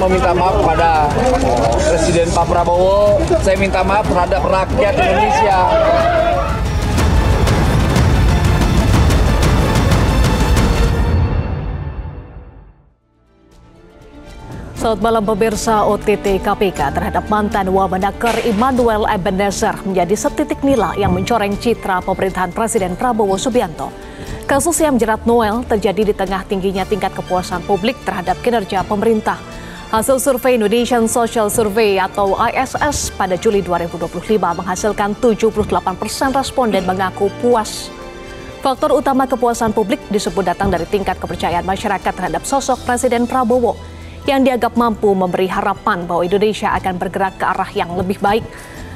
mau minta maaf kepada Presiden Pak Prabowo. Saya minta maaf terhadap rakyat Indonesia. Selamat malam pemirsa. OTT KPK terhadap mantan Wamenaker Immanuel Ebenezer menjadi setitik nilai yang mencoreng citra pemerintahan Presiden Prabowo Subianto. Kasus yang menjerat Noel terjadi di tengah tingginya tingkat kepuasan publik terhadap kinerja pemerintah. Hasil survei Indonesian Social Survey atau ISS pada Juli 2025 menghasilkan 78% responden mengaku puas. Faktor utama kepuasan publik disebut datang dari tingkat kepercayaan masyarakat terhadap sosok Presiden Prabowo yang dianggap mampu memberi harapan bahwa Indonesia akan bergerak ke arah yang lebih baik.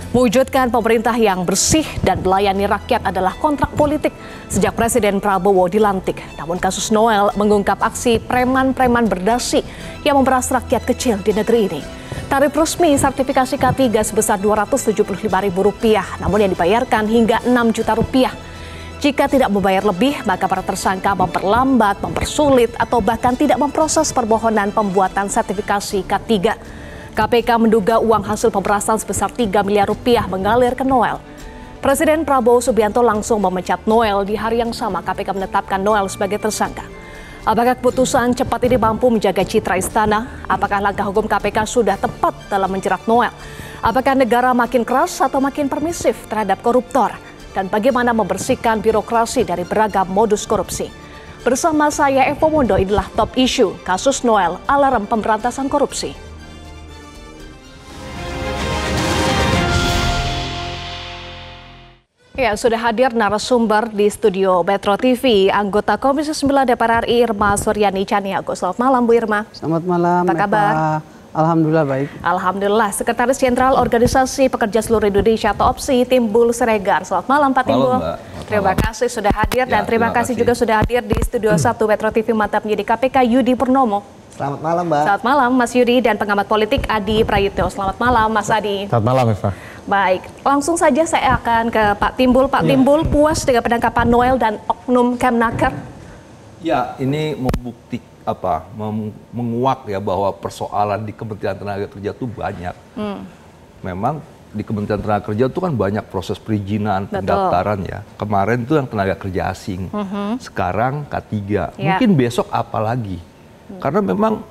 Mewujudkan pemerintah yang bersih dan melayani rakyat adalah kontrak politik sejak Presiden Prabowo dilantik. Namun kasus Noel mengungkap aksi preman-preman berdasi yang memeras rakyat kecil di negeri ini. Tarif resmi sertifikasi K3 sebesar Rp275.000, namun yang dibayarkan hingga Rp6 juta. Jika tidak membayar lebih, maka para tersangka memperlambat, mempersulit, atau bahkan tidak memproses permohonan pembuatan sertifikasi K3. KPK menduga uang hasil pemerasan sebesar Rp3 miliar mengalir ke Noel. Presiden Prabowo Subianto langsung memecat Noel di hari yang sama KPK menetapkan Noel sebagai tersangka. Apakah keputusan cepat ini mampu menjaga citra istana? Apakah langkah hukum KPK sudah tepat dalam menjerat Noel? Apakah negara makin keras atau makin permisif terhadap koruptor? Dan bagaimana membersihkan birokrasi dari beragam modus korupsi? Bersama saya Evo Mondo, inilah Top Issue kasus Noel, alarm pemberantasan korupsi. Ya, sudah hadir narasumber di studio Metro TV, anggota Komisi 9 DPR RI Irma Suryani Chaniago. Selamat malam Bu Irma. Selamat malam. Apa kabar? Alhamdulillah baik. Alhamdulillah. Sekretaris Jenderal Organisasi Pekerja Seluruh Indonesia atau OPSI, Timbul Siregar. Selamat malam Pak Timbul. Terima kasih sudah hadir dan terima kasih juga sudah hadir di Studio 1 Metro TV Mantap Penyidik KPK Yudi Purnomo. Selamat malam Mbak. Selamat malam Mas Yudi dan pengamat politik Adi Prayitno. Selamat malam Mas Adi. Selamat malam Eva. Baik, langsung saja saya akan ke Pak Timbul. Pak Timbul, puas dengan penangkapan Noel dan oknum Kemnaker? Ya, ini menguak ya bahwa persoalan di Kementerian Tenaga Kerja itu banyak. Memang di Kementerian Tenaga Kerja itu kan banyak proses perizinan, pendaftaran ya. Kemarin itu yang tenaga kerja asing, sekarang K3. Mungkin besok apa lagi? Karena memang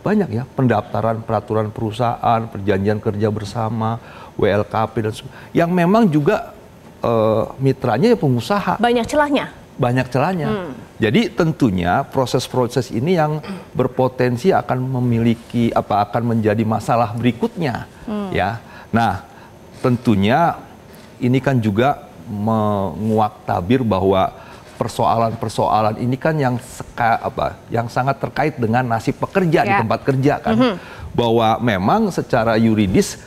banyak ya pendaftaran peraturan perusahaan, perjanjian kerja bersama, WLKP dan yang memang juga mitranya ya pengusaha. Banyak celahnya. Banyak celahnya. Jadi tentunya proses-proses ini yang berpotensi akan akan menjadi masalah berikutnya, ya. Nah, tentunya ini kan juga menguak tabir bahwa persoalan-persoalan ini kan yang sangat terkait dengan nasib pekerja di tempat kerja kan. Bahwa memang secara yuridis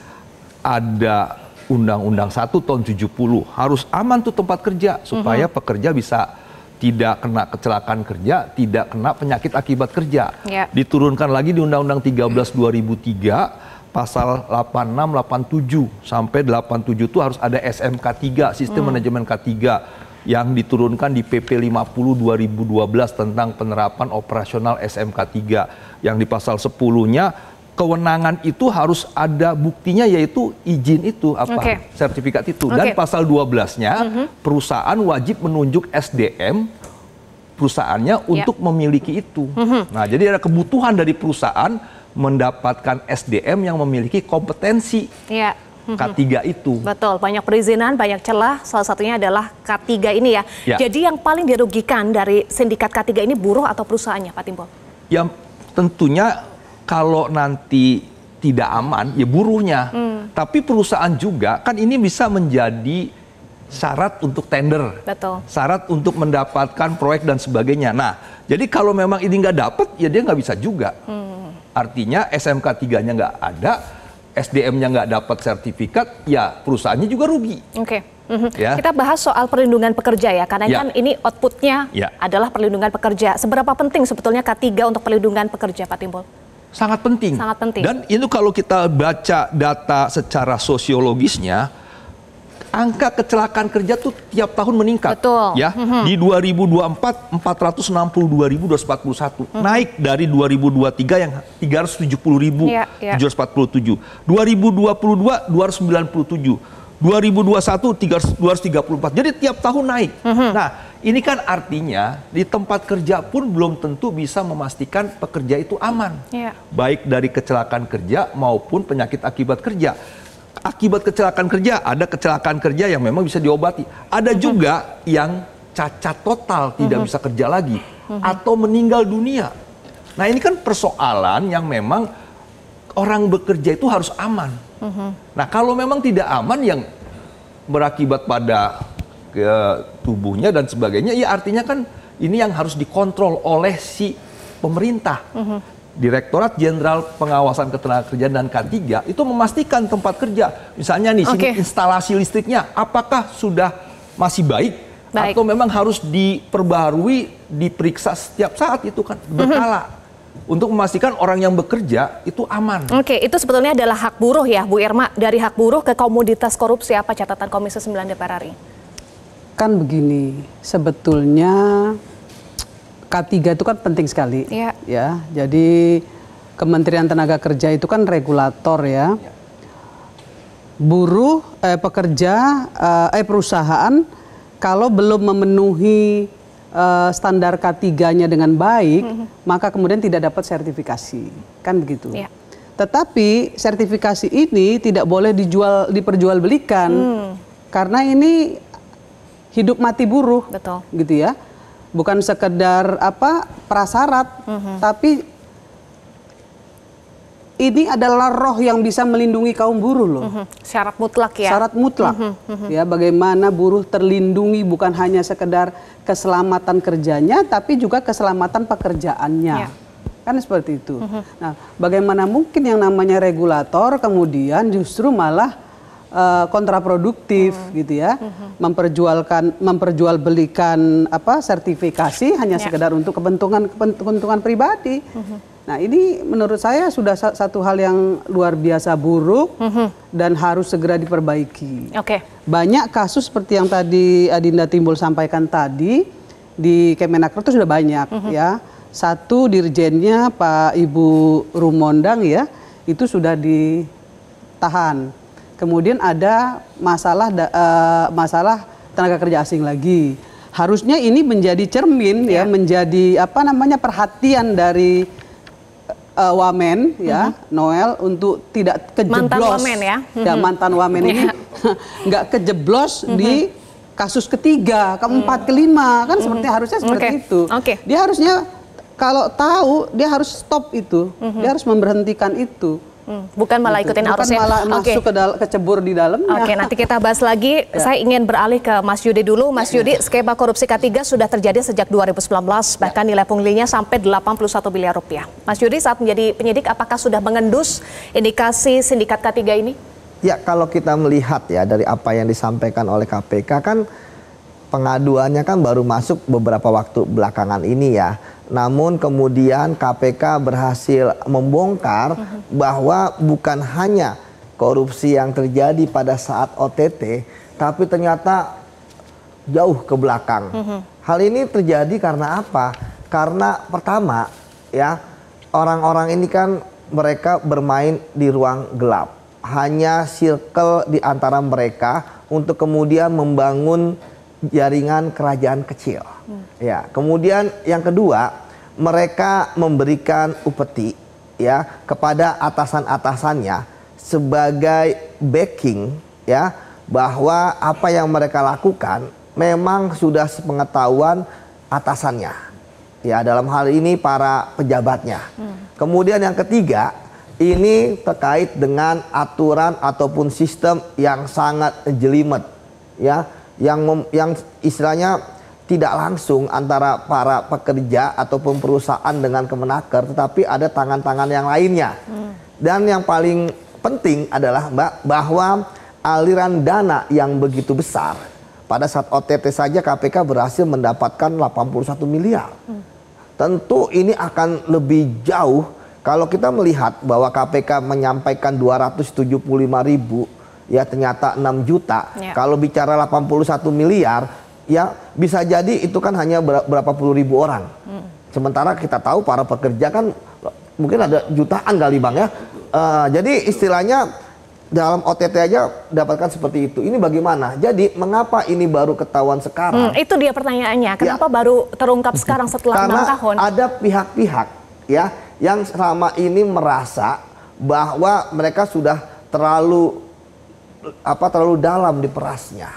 ada Undang-Undang 1 tahun 70 harus aman tuh tempat kerja supaya pekerja bisa tidak kena kecelakaan kerja, tidak kena penyakit akibat kerja. Diturunkan lagi di Undang-Undang 13 2003 pasal 86, 87 sampai 87 itu harus ada SMK 3, sistem manajemen K3 yang diturunkan di PP 50 2012 tentang penerapan operasional SMK 3 yang di pasal 10-nya kewenangan itu harus ada buktinya yaitu izin itu sertifikat itu dan pasal 12-nya perusahaan wajib menunjuk SDM perusahaannya untuk memiliki itu. Nah, jadi ada kebutuhan dari perusahaan mendapatkan SDM yang memiliki kompetensi K3 itu. Betul, banyak perizinan, banyak celah, salah satunya adalah K3 ini ya. Jadi yang paling dirugikan dari sindikat K3 ini buruh atau perusahaannya Pak Timbul? Yang tentunya kalau nanti tidak aman, ya buruhnya. Tapi perusahaan juga, kan ini bisa menjadi syarat untuk tender. Betul. Syarat untuk mendapatkan proyek dan sebagainya. Nah, jadi kalau memang ini nggak dapat, ya dia nggak bisa juga. Artinya SMK 3-nya nggak ada, SDM-nya nggak dapat sertifikat, ya perusahaannya juga rugi. Ya. Kita bahas soal perlindungan pekerja ya, karena kan ini outputnya adalah perlindungan pekerja. Seberapa penting sebetulnya K3 untuk perlindungan pekerja, Pak Timbul? Sangat penting. Sangat penting. Dan itu kalau kita baca data secara sosiologisnya, angka kecelakaan kerja tuh tiap tahun meningkat. Betul. Ya, di 2024 462.241, naik dari 2023 yang 370.747. 2022 297. 2021 234. Jadi tiap tahun naik. Nah, ini kan artinya di tempat kerja pun belum tentu bisa memastikan pekerja itu aman. Baik dari kecelakaan kerja maupun penyakit akibat kerja. Akibat kecelakaan kerja, ada kecelakaan kerja yang memang bisa diobati. Ada juga yang cacat total, tidak bisa kerja lagi. Atau meninggal dunia. Nah, ini kan persoalan yang memang orang bekerja itu harus aman. Nah, kalau memang tidak aman yang berakibat pada tubuhnya dan sebagainya, ya artinya kan ini yang harus dikontrol oleh si pemerintah. Direktorat Jenderal Pengawasan Ketenagakerjaan dan K3 itu memastikan tempat kerja, misalnya nih sini instalasi listriknya apakah sudah masih baik atau memang harus diperbarui, diperiksa setiap saat, itu kan berkala. Untuk memastikan orang yang bekerja itu aman. Oke, itu sebetulnya adalah hak buruh ya, Bu Irma. Dari hak buruh ke komoditas korupsi, apa catatan Komisi 9 DPR RI? Kan begini, sebetulnya K3 itu kan penting sekali. Ya, jadi Kementerian Tenaga Kerja itu kan regulator ya. Buruh, perusahaan kalau belum memenuhi standar K3-nya dengan baik, maka kemudian tidak dapat sertifikasi, kan begitu. Tetapi sertifikasi ini tidak boleh diperjualbelikan, karena ini hidup mati buruh, gitu ya. Bukan sekedar prasyarat, tapi ini adalah roh yang bisa melindungi kaum buruh loh. Syarat mutlak ya. Syarat mutlak. Ya, bagaimana buruh terlindungi bukan hanya sekedar keselamatan kerjanya, tapi juga keselamatan pekerjaannya. Kan seperti itu. Nah, bagaimana mungkin yang namanya regulator kemudian justru malah kontraproduktif gitu ya, memperjualbelikan sertifikasi hanya sekedar untuk keuntungan pribadi. Nah, ini menurut saya sudah satu hal yang luar biasa buruk dan harus segera diperbaiki. Banyak kasus seperti yang tadi Adinda Timbul sampaikan tadi di Kemenaker itu sudah banyak ya. Satu dirjennya Pak Ibu Rumondang ya, itu sudah ditahan. Kemudian ada masalah tenaga kerja asing lagi. Harusnya ini menjadi cermin ya, menjadi perhatian dari Wamen ya, Noel, untuk tidak kejeblos. Mantan Wamen ya. Mantan Wamen ini nggak kejeblos di kasus ketiga, keempat, kelima, kan seperti harusnya seperti itu. Dia harusnya kalau tahu dia harus stop itu, dia harus memberhentikan itu. Bukan malah ikutin arusnya. Bukan malah masuk kecebur di dalamnya. Nanti kita bahas lagi. Saya ingin beralih ke Mas Yudi dulu. Mas Yudi, skema korupsi K3 sudah terjadi sejak 2019, bahkan nilai punglinya sampai 81 miliar rupiah. Mas Yudi, saat menjadi penyidik, apakah sudah mengendus indikasi sindikat K3 ini? Ya, kalau kita melihat ya dari apa yang disampaikan oleh KPK kan pengaduannya kan baru masuk beberapa waktu belakangan ini ya. Namun kemudian KPK berhasil membongkar bahwa bukan hanya korupsi yang terjadi pada saat OTT, tapi ternyata jauh ke belakang. Hal ini terjadi karena apa? Karena pertama ya, orang-orang ini kan mereka bermain di ruang gelap. Hanya circle di antara mereka untuk kemudian membangun jaringan kerajaan kecil. Ya, kemudian yang kedua, mereka memberikan upeti ya kepada atasan-atasannya sebagai backing ya, bahwa apa yang mereka lakukan memang sudah sepengetahuan atasannya. Ya, dalam hal ini para pejabatnya. Kemudian yang ketiga, ini terkait dengan aturan ataupun sistem yang sangat jelimet ya, yang istilahnya tidak langsung antara para pekerja ataupun perusahaan dengan Kemenaker, tetapi ada tangan-tangan yang lainnya. Dan yang paling penting adalah bahwa aliran dana yang begitu besar. Pada saat OTT saja KPK berhasil mendapatkan 81 miliar. Tentu ini akan lebih jauh kalau kita melihat bahwa KPK menyampaikan 275.000 ya ternyata 6 juta. Ya. Kalau bicara 81 miliar, ya bisa jadi itu kan hanya berapa puluh ribu orang. Sementara kita tahu para pekerja kan mungkin ada jutaan kali Bang ya. Jadi istilahnya dalam OTT aja dapatkan seperti itu. Ini bagaimana? Jadi mengapa ini baru ketahuan sekarang? Itu dia pertanyaannya. Kenapa baru terungkap sekarang setelah 6 tahun? Karena ada pihak-pihak ya yang selama ini merasa bahwa mereka sudah terlalu dalam di perasnya.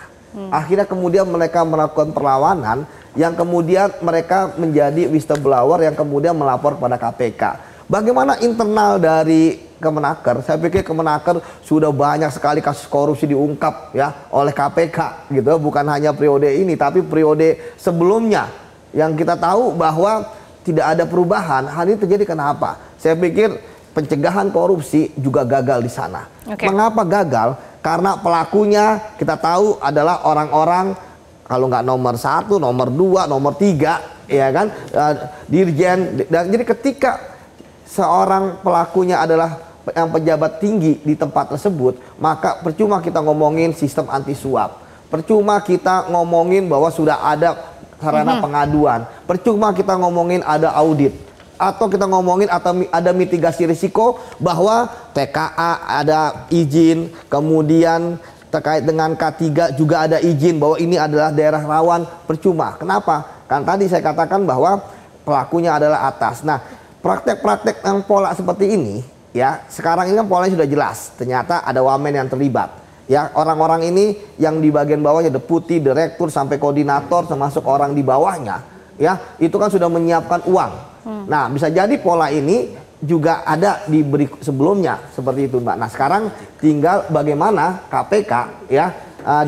Akhirnya kemudian mereka melakukan perlawanan yang kemudian mereka menjadi whistleblower yang kemudian melapor pada KPK. Bagaimana internal dari Kemenaker? Saya pikir Kemenaker sudah banyak sekali kasus korupsi diungkap ya oleh KPK gitu, bukan hanya periode ini tapi periode sebelumnya yang kita tahu bahwa tidak ada perubahan. Hal ini terjadi kenapa? Saya pikir pencegahan korupsi juga gagal di sana. Mengapa gagal? Karena pelakunya kita tahu adalah orang-orang kalau nggak nomor 1, nomor 2, nomor 3, ya kan, dirjen. Dan jadi ketika seorang pelakunya adalah yang pejabat tinggi di tempat tersebut, maka percuma kita ngomongin sistem anti suap, percuma kita ngomongin bahwa sudah ada sarana pengaduan, percuma kita ngomongin ada audit, atau kita ngomongin atau ada mitigasi risiko bahwa TKA ada izin, kemudian terkait dengan K3 juga ada izin bahwa ini adalah daerah rawan. Percuma. Kenapa? Kan tadi saya katakan bahwa pelakunya adalah atas. Nah, praktek-praktek yang pola seperti ini ya, sekarang ini kan polanya sudah jelas. Ternyata ada wamen yang terlibat. Ya, orang-orang ini yang di bagian bawahnya deputi, direktur sampai koordinator termasuk orang di bawahnya ya, itu kan sudah menyiapkan uang. Nah, bisa jadi pola ini juga ada diberi sebelumnya seperti itu, Mbak. Nah, sekarang tinggal bagaimana KPK ya,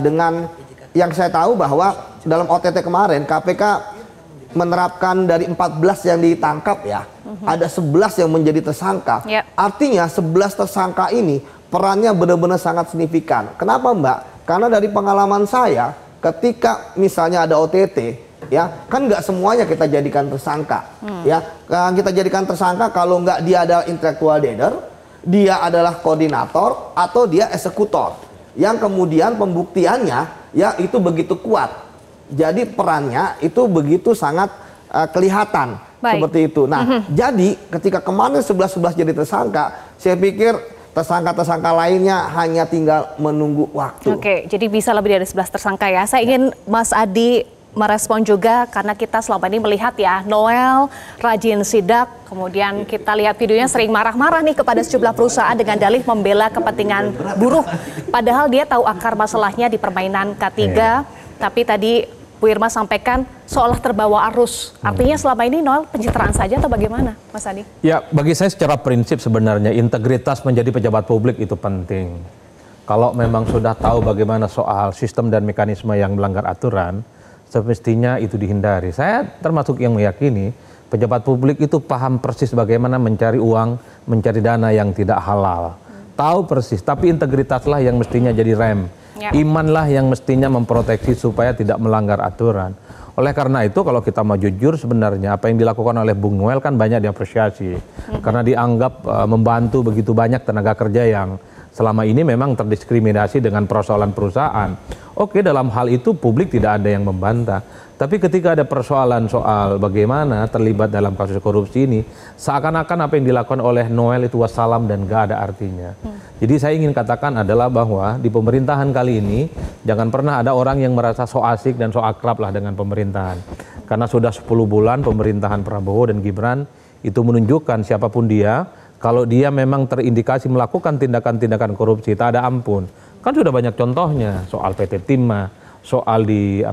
dengan yang saya tahu bahwa dalam OTT kemarin KPK menerapkan dari 14 yang ditangkap ya, ada 11 yang menjadi tersangka. Artinya 11 tersangka ini perannya benar-benar sangat signifikan. Kenapa, Mbak? Karena dari pengalaman saya ketika misalnya ada OTT ya, kan nggak semuanya kita jadikan tersangka ya. Kita jadikan tersangka kalau nggak dia adalah intellectual leader, dia adalah koordinator, atau dia eksekutor yang kemudian pembuktiannya ya itu begitu kuat. Jadi perannya itu begitu sangat kelihatan. Seperti itu. Nah, jadi ketika kemarin 11 jadi tersangka, saya pikir tersangka-tersangka lainnya hanya tinggal menunggu waktu. Oke, jadi bisa lebih dari 11 tersangka ya. Saya ingin Mas Adi merespon juga karena kita selama ini melihat ya Noel rajin sidak, kemudian kita lihat videonya sering marah-marah nih kepada sejumlah perusahaan dengan dalih membela kepentingan buruh. Padahal dia tahu akar masalahnya di permainan K3, tapi tadi Bu Irma sampaikan seolah terbawa arus. Artinya selama ini Noel pencitraan saja atau bagaimana, Mas Adi? Ya, bagi saya secara prinsip sebenarnya integritas menjadi pejabat publik itu penting. Kalau memang sudah tahu bagaimana soal sistem dan mekanisme yang melanggar aturan, semestinya itu dihindari. Saya termasuk yang meyakini pejabat publik itu paham persis bagaimana mencari uang, mencari dana yang tidak halal. Tahu persis, tapi integritaslah yang mestinya jadi rem. Imanlah yang mestinya memproteksi supaya tidak melanggar aturan. Oleh karena itu kalau kita mau jujur sebenarnya apa yang dilakukan oleh Bung Noel kan banyak diapresiasi. Karena dianggap membantu begitu banyak tenaga kerja yang selama ini memang terdiskriminasi dengan persoalan perusahaan. Oke, dalam hal itu publik tidak ada yang membantah. Tapi ketika ada persoalan soal bagaimana terlibat dalam kasus korupsi ini, seakan-akan apa yang dilakukan oleh Noel itu wassalam dan gak ada artinya. Jadi saya ingin katakan adalah bahwa di pemerintahan kali ini, jangan pernah ada orang yang merasa so asik dan so akrab lah dengan pemerintahan. Karena sudah 10 bulan pemerintahan Prabowo dan Gibran itu menunjukkan siapapun dia, kalau dia memang terindikasi melakukan tindakan-tindakan korupsi, tak ada ampun. Kan sudah banyak contohnya, soal PT Timah, soal di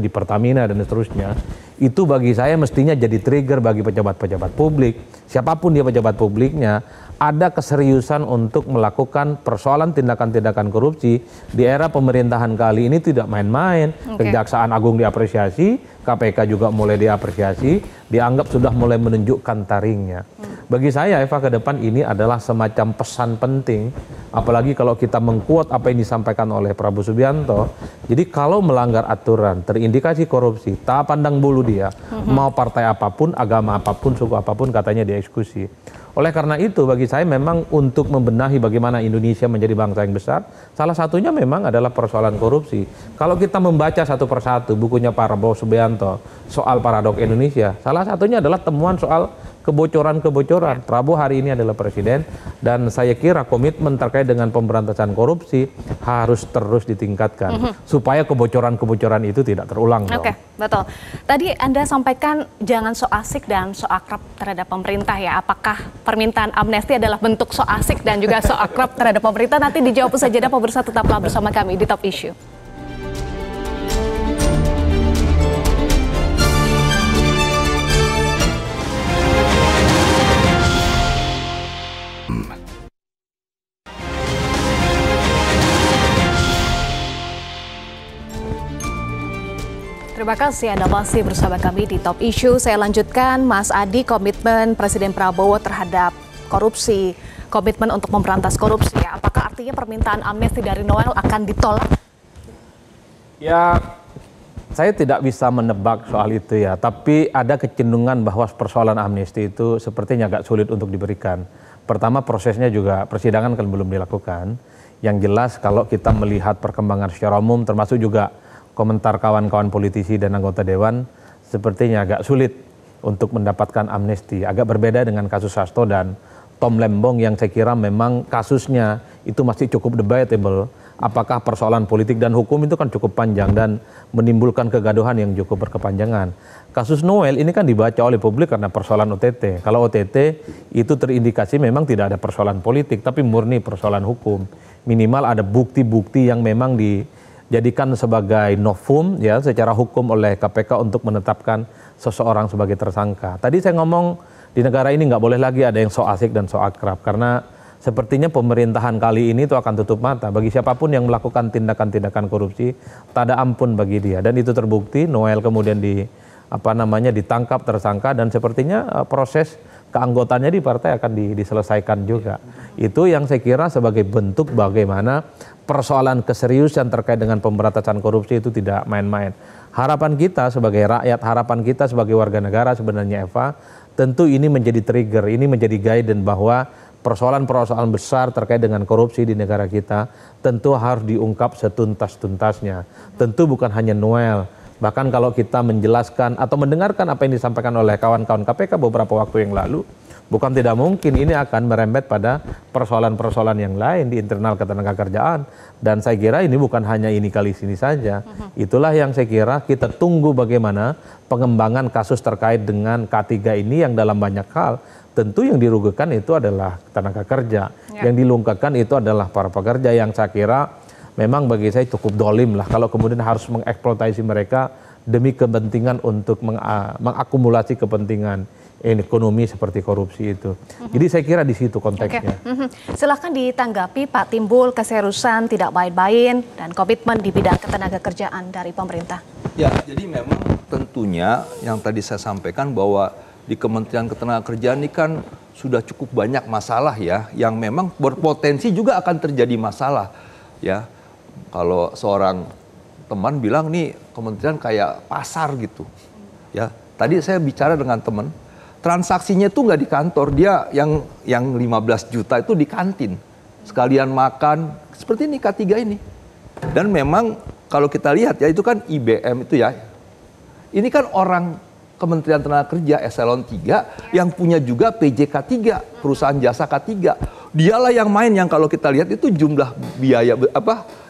di Pertamina dan seterusnya. Itu bagi saya mestinya jadi trigger bagi pejabat-pejabat publik, siapapun dia pejabat publiknya, ada keseriusan untuk melakukan persoalan tindakan-tindakan korupsi di era pemerintahan kali ini tidak main-main. Kejaksaan Agung diapresiasi, KPK juga mulai diapresiasi, dianggap sudah mulai menunjukkan taringnya. Bagi saya Eva ke depan ini adalah semacam pesan penting, apalagi kalau kita mengkuat apa yang disampaikan oleh Prabowo Subianto. Jadi kalau melanggar aturan, terindikasi korupsi, tak pandang bulu dia, mau partai apapun, agama apapun, suku apapun katanya dieksekusi. Oleh karena itu bagi saya memang untuk membenahi bagaimana Indonesia menjadi bangsa yang besar, salah satunya memang adalah persoalan korupsi. Kalau kita membaca satu persatu bukunya Prabowo Subianto soal paradok Indonesia, salah satunya adalah temuan soal kebocoran-kebocoran. Prabowo hari ini adalah presiden dan saya kira komitmen terkait dengan pemberantasan korupsi harus terus ditingkatkan supaya kebocoran-kebocoran itu tidak terulang. Oke, betul. Tadi Anda sampaikan jangan so asik dan so akrab terhadap pemerintah ya. Apakah permintaan amnesti adalah bentuk so asik dan juga so akrab terhadap pemerintah? Nanti dijawab saja. Pemirsa tetaplah bersama kami di Top Issue. Terima kasih Anda masih bersama kami di Top Issue. Saya lanjutkan, Mas Adi, komitmen Presiden Prabowo terhadap korupsi, komitmen untuk memberantas korupsi. Ya. Apakah artinya permintaan amnesti dari Noel akan ditolak? Ya, saya tidak bisa menebak soal itu ya. Tapi ada kecenderungan bahwa persoalan amnesti itu sepertinya agak sulit untuk diberikan. Pertama, prosesnya juga persidangan kan belum dilakukan. Yang jelas kalau kita melihat perkembangan secara umum termasuk juga komentar kawan-kawan politisi dan anggota dewan sepertinya agak sulit untuk mendapatkan amnesti. Agak berbeda dengan kasus Hasto dan Tom Lembong yang saya kira memang kasusnya itu masih cukup debatable. Apakah persoalan politik dan hukum itu kan cukup panjang dan menimbulkan kegaduhan yang cukup berkepanjangan. Kasus Noel ini kan dibaca oleh publik karena persoalan OTT. Kalau OTT itu terindikasi memang tidak ada persoalan politik tapi murni persoalan hukum. Minimal ada bukti-bukti yang memang dijadikan sebagai novum ya secara hukum oleh KPK untuk menetapkan seseorang sebagai tersangka. Tadi saya ngomong di negara ini nggak boleh lagi ada yang so asik dan so akrab karena sepertinya pemerintahan kali ini itu akan tutup mata bagi siapapun yang melakukan tindakan-tindakan korupsi, tak ada ampun bagi dia. Dan itu terbukti, Noel kemudian ditangkap tersangka dan sepertinya proses keanggotaannya di partai akan diselesaikan juga. Itu yang saya kira sebagai bentuk bagaimana persoalan keseriusan terkait dengan pemberantasan korupsi itu tidak main-main. Harapan kita sebagai rakyat, harapan kita sebagai warga negara sebenarnya Eva, tentu ini menjadi trigger, ini menjadi guidance bahwa persoalan-persoalan besar terkait dengan korupsi di negara kita tentu harus diungkap setuntas-tuntasnya. Tentu bukan hanya Noel, bahkan kalau kita menjelaskan atau mendengarkan apa yang disampaikan oleh kawan-kawan KPK beberapa waktu yang lalu, bukan tidak mungkin ini akan merembet pada persoalan-persoalan yang lain di internal ketenagakerjaan. Dan saya kira ini bukan hanya ini kali sini saja. Itulah yang saya kira kita tunggu bagaimana pengembangan kasus terkait dengan K3 ini yang dalam banyak hal tentu yang dirugikan itu adalah tenaga kerja. Yang dilungkakan itu adalah para pekerja yang saya kira memang bagi saya cukup dolim lah kalau kemudian harus mengeksploitasi mereka demi kepentingan untuk mengakumulasi kepentingan ekonomi seperti korupsi itu. Jadi saya kira di situ konteksnya. Silahkan ditanggapi Pak Timbul, keseriusan tidak main-main dan komitmen di bidang ketenagakerjaan dari pemerintah. Ya, jadi memang tentunya yang tadi saya sampaikan bahwa di Kementerian Ketenagakerjaan ini kan sudah cukup banyak masalah ya, yang memang berpotensi juga akan terjadi masalah ya. Kalau seorang teman bilang nih kementerian kayak pasar gitu ya. Tadi saya bicara dengan teman, transaksinya itu nggak di kantor, dia yang 15 juta itu di kantin. Sekalian makan, seperti ini K3 ini. Dan memang kalau kita lihat ya itu kan IBM itu ya. Ini kan orang Kementerian Tenaga Kerja Eselon 3 yang punya juga PJK 3, perusahaan jasa K3. Dialah yang main yang kalau kita lihat itu jumlah biaya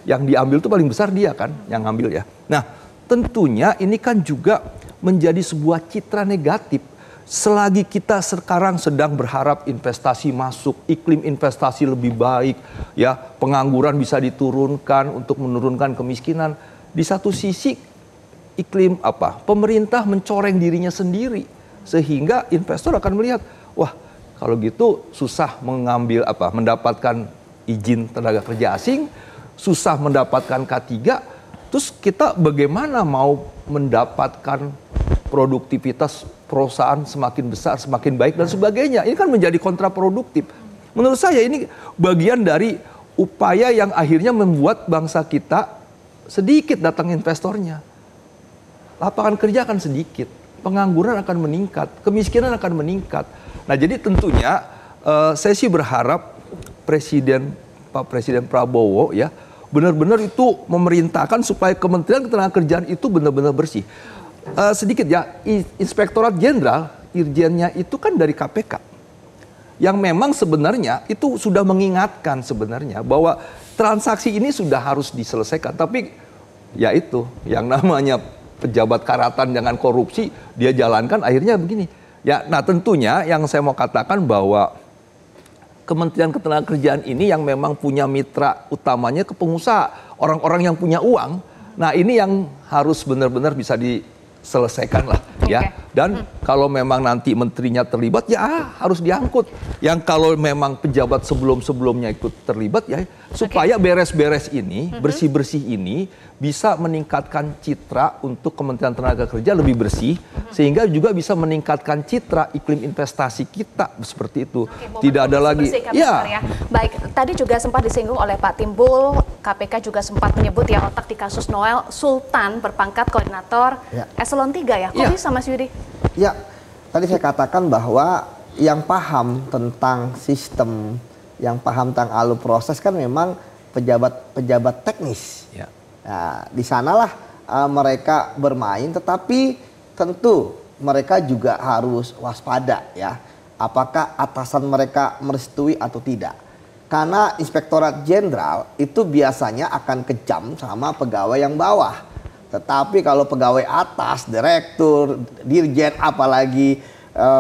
yang diambil itu paling besar dia kan yang ngambil ya. Nah, tentunya ini kan juga menjadi sebuah citra negatif. Selagi kita sekarang sedang berharap investasi masuk, iklim investasi lebih baik, ya, pengangguran bisa diturunkan untuk menurunkan kemiskinan. Di satu sisi iklim pemerintah mencoreng dirinya sendiri sehingga investor akan melihat, wah, kalau gitu susah mendapatkan izin tenaga kerja asing, susah mendapatkan K3, terus kita bagaimana mau mendapatkan produktivitas perusahaan semakin besar, semakin baik dan sebagainya. Ini kan menjadi kontraproduktif. Menurut saya ini bagian dari upaya yang akhirnya membuat bangsa kita sedikit datang investornya. Lapangan kerja akan sedikit, pengangguran akan meningkat, kemiskinan akan meningkat. Nah, jadi tentunya Saya sih berharap Pak Presiden Prabowo ya benar-benar itu memerintahkan supaya Kementerian Ketenagakerjaan itu benar-benar bersih. Sedikit ya, Inspektorat Jenderal, Irjennya itu kan dari KPK. Yang memang sebenarnya itu sudah mengingatkan sebenarnya bahwa transaksi ini sudah harus diselesaikan. Tapi ya itu, yang namanya pejabat karatan dengan korupsi, dia jalankan akhirnya begini. Ya, nah tentunya yang saya mau katakan bahwa Kementerian Ketenagakerjaan ini yang memang punya mitra utamanya ke pengusaha, orang-orang yang punya uang. Nah ini yang harus benar-benar bisa diselesaikan lah ya. Dan kalau memang nanti menterinya terlibat ya harus diangkut. Yang kalau memang pejabat sebelum-sebelumnya ikut terlibat ya supaya beres-beres ini, bersih-bersih ini bisa meningkatkan citra untuk Kementerian Tenaga Kerja lebih bersih sehingga juga bisa meningkatkan citra iklim investasi kita seperti itu. Tidak ada lagi ya. Baik, tadi juga sempat disinggung oleh Pak Timbul, KPK juga sempat menyebut ya otak di kasus Noel Sultan berpangkat koordinator eselon 3 ya. Kok bisa Mas Yudi? Ya, tadi saya katakan bahwa yang paham tentang sistem, yang paham tentang alur proses kan memang pejabat teknis. Ya. Nah, di sanalah mereka bermain, tetapi tentu mereka juga harus waspada ya. Apakah atasan mereka merestui atau tidak? Karena Inspektorat Jenderal itu biasanya akan kejam sama pegawai yang bawah. Tetapi kalau pegawai atas, direktur, dirjen, apalagi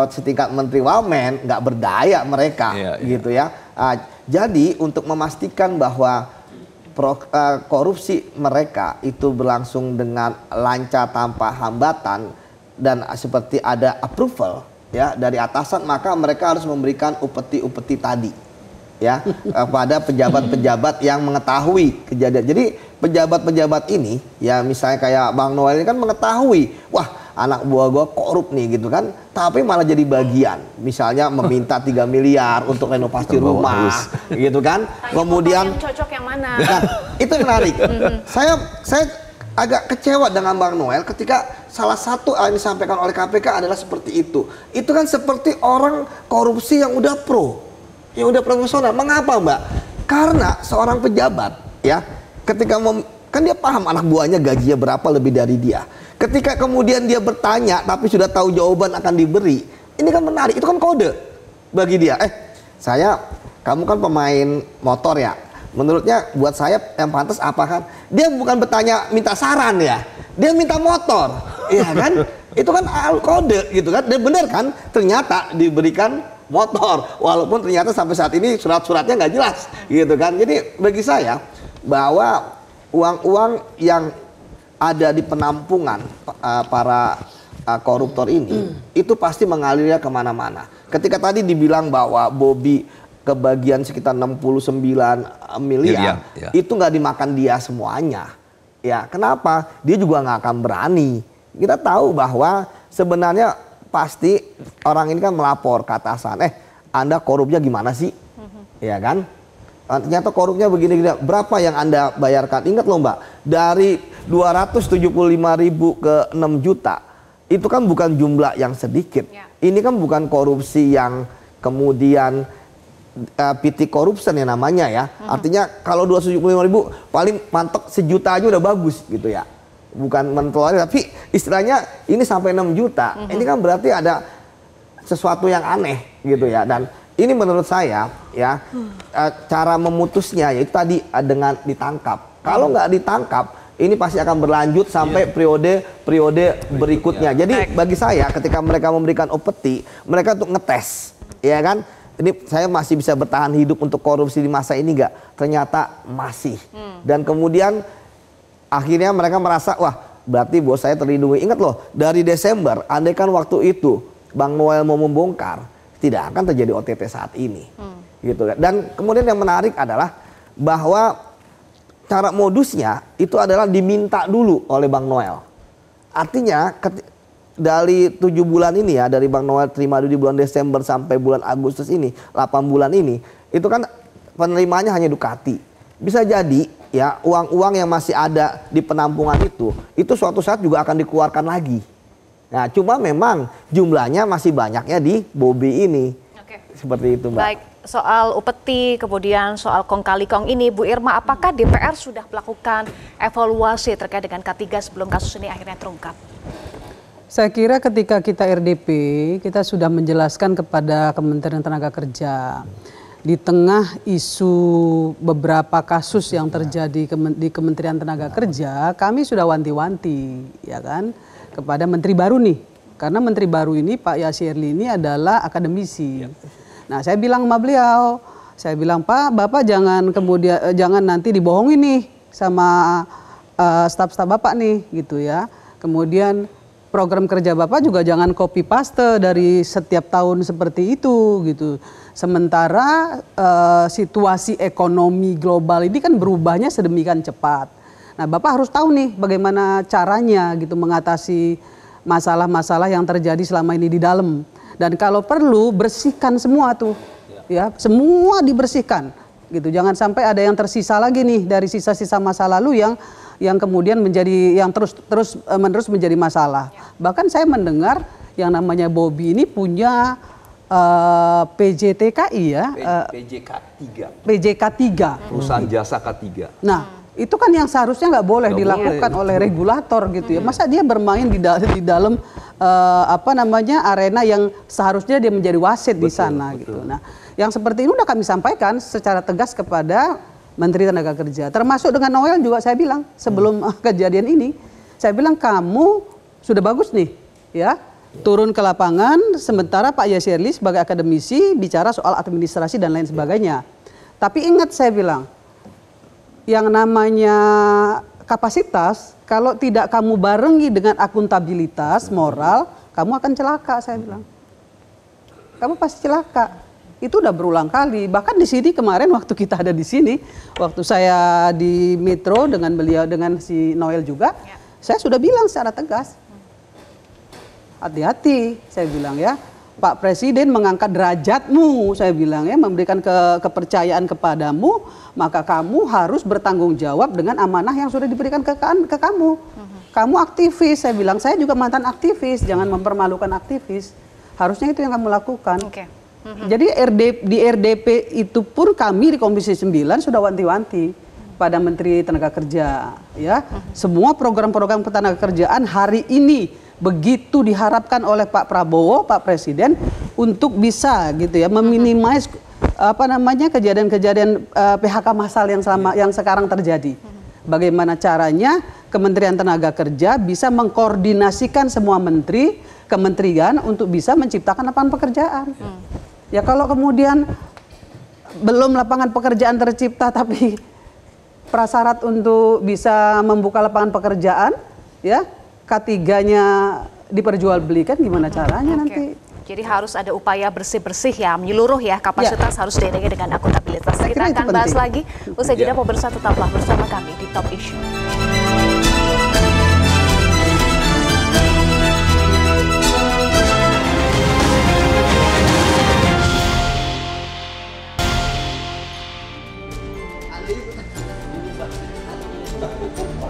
setingkat menteri wamen, nggak berdaya mereka, gitu ya. Jadi untuk memastikan bahwa korupsi mereka itu berlangsung dengan lancar tanpa hambatan dan seperti ada approval ya dari atasan, maka mereka harus memberikan upeti-upeti tadi ya pada pejabat-pejabat yang mengetahui kejadian. Jadi pejabat-pejabat ini ya misalnya kayak Bang Noel ini kan mengetahui, wah anak buah gua korup nih gitu kan, tapi malah jadi bagian misalnya meminta 3 miliar untuk renovasi rumah gitu kan. Kemudian yang cocok yang mana? Nah, itu menarik. Saya agak kecewa dengan Bang Noel ketika salah satu yang disampaikan oleh KPK adalah seperti itu. Itu kan seperti orang korupsi yang udah pro, yang udah profesional. Mengapa, Mbak? Karena seorang pejabat ya, ketika kan dia paham anak buahnya gajinya berapa lebih dari dia. Ketika kemudian dia bertanya tapi sudah tahu jawaban akan diberi, ini kan menarik, itu kan kode bagi dia. Kamu kan pemain motor ya, menurutnya buat saya yang pantas apa kan? Dia bukan bertanya minta saran ya, dia minta motor, iya kan? Itu kan kode gitu kan, dan benar kan? Ternyata diberikan motor, walaupun ternyata sampai saat ini surat-suratnya nggak jelas gitu kan. Jadi bagi saya bahwa uang-uang yang ada di penampungan para koruptor ini itu pasti mengalirnya kemana-mana. Ketika tadi dibilang bahwa Bobby kebagian sekitar 69 miliar itu nggak dimakan dia semuanya. Ya kenapa? Dia juga nggak akan berani. Kita tahu bahwa sebenarnya pasti orang ini kan melapor ke atasan, Anda korupnya gimana sih? Ya kan? Ternyata korupnya begini-gini. Berapa yang Anda bayarkan? Ingat loh Mbak, dari 275.000 ke 6 juta. Itu kan bukan jumlah yang sedikit. Ini kan bukan korupsi yang kemudian PT corruption ya namanya ya. Artinya kalau 275.000 paling mantok sejuta aja udah bagus gitu ya. Bukan mentoari tapi istilahnya ini sampai 6 juta. Ini kan berarti ada sesuatu yang aneh gitu ya. Dan ini menurut saya ya cara memutusnya yaitu tadi dengan ditangkap. Kalau nggak ditangkap ini pasti akan berlanjut sampai periode berikutnya. Jadi bagi saya ketika mereka memberikan upeti, mereka untuk ngetes, ya kan? Ini saya masih bisa bertahan hidup untuk korupsi di masa ini nggak? Ternyata masih. Dan kemudian akhirnya mereka merasa wah berarti bos saya terlindungi. Ingat loh dari Desember, andai kan waktu itu Bang Noel mau membongkar, tidak akan terjadi OTT saat ini. Gitu kan. Dan kemudian yang menarik adalah bahwa cara modusnya itu adalah diminta dulu oleh Bang Noel. Artinya dari 7 bulan ini ya, dari Bang Noel terima di bulan Desember sampai bulan Agustus ini, 8 bulan ini, itu kan penerimaannya hanya Ducati. Bisa jadi ya uang-uang yang masih ada di penampungan itu suatu saat juga akan dikeluarkan lagi. Nah cuma memang jumlahnya masih banyaknya di Bobby ini. seperti itu, Mbak. Baik, soal upeti, kemudian soal kong kali kong ini, Bu Irma, apakah DPR sudah melakukan evaluasi terkait dengan K3 sebelum kasus ini akhirnya terungkap? Saya kira ketika kita RDP, kita sudah menjelaskan kepada Kementerian Tenaga Kerja. Di tengah isu beberapa kasus yang terjadi di Kementerian Tenaga Kerja, kami sudah wanti-wanti, ya kan, kepada Menteri baru nih. Karena Menteri baru ini, Pak Yasirli ini adalah akademisi. Nah, saya bilang sama beliau, saya bilang, Pak, Bapak jangan kemudian jangan nanti dibohongin nih sama staf-staf Bapak nih, gitu ya. Kemudian program kerja Bapak juga jangan copy paste dari setiap tahun seperti itu, gitu. Sementara situasi ekonomi global ini kan berubahnya sedemikian cepat. Nah, Bapak harus tahu nih bagaimana caranya gitu mengatasi masalah-masalah yang terjadi selama ini di dalam. Dan kalau perlu bersihkan semua tuh, ya semua dibersihkan, gitu. Jangan sampai ada yang tersisa lagi nih dari sisa-sisa masa lalu yang kemudian menjadi yang terus menjadi masalah. Bahkan saya mendengar yang namanya Bobi ini punya PJTKI ya, PJK 3. PJK 3. Perusahaan jasa K3. Nah, itu kan yang seharusnya nggak boleh dilakukan oleh regulator gitu ya. Masa dia bermain di dalam arena yang seharusnya dia menjadi wasit di sana gitu. Nah, yang seperti ini udah kami sampaikan secara tegas kepada Menteri Tenaga Kerja. Termasuk dengan Noel juga saya bilang sebelum kejadian ini, saya bilang kamu sudah bagus nih ya. Turun ke lapangan, sementara Pak Yasirli sebagai akademisi bicara soal administrasi dan lain sebagainya. Tapi ingat saya bilang, yang namanya kapasitas, kalau tidak kamu barengi dengan akuntabilitas moral, kamu akan celaka, saya bilang. Kamu pasti celaka. Itu udah berulang kali. Bahkan di sini kemarin waktu kita ada di sini, waktu saya di Metro dengan beliau, dengan si Noel juga, saya sudah bilang secara tegas. Hati-hati, saya bilang ya, Pak Presiden mengangkat derajatmu, saya bilang ya, memberikan kepercayaan kepadamu, maka kamu harus bertanggung jawab dengan amanah yang sudah diberikan ke kamu. Kamu aktivis, saya bilang, saya juga mantan aktivis, jangan mempermalukan aktivis. Harusnya itu yang kamu lakukan. Jadi di RDP itu pun kami di Komisi 9 sudah wanti-wanti pada Menteri Tenaga Kerja, ya. Semua program-program ketenaga kerjaan hari ini begitu diharapkan oleh Pak Prabowo, Pak Presiden untuk bisa gitu ya meminimais kejadian-kejadian PHK massal yang sekarang terjadi. Bagaimana caranya Kementerian Tenaga Kerja bisa mengkoordinasikan semua kementerian untuk bisa menciptakan lapangan pekerjaan. Ya kalau kemudian belum lapangan pekerjaan tercipta tapi prasyarat untuk bisa membuka lapangan pekerjaan, ya K3-nya diperjualbelikan, gimana caranya nanti? Jadi harus ada upaya bersih-bersih ya, menyeluruh ya, kapasitas harus diiringi dengan akuntabilitas. Kita akan bahas lagi. Usai jeda, pemirsa tetaplah bersama kami di Top Issue.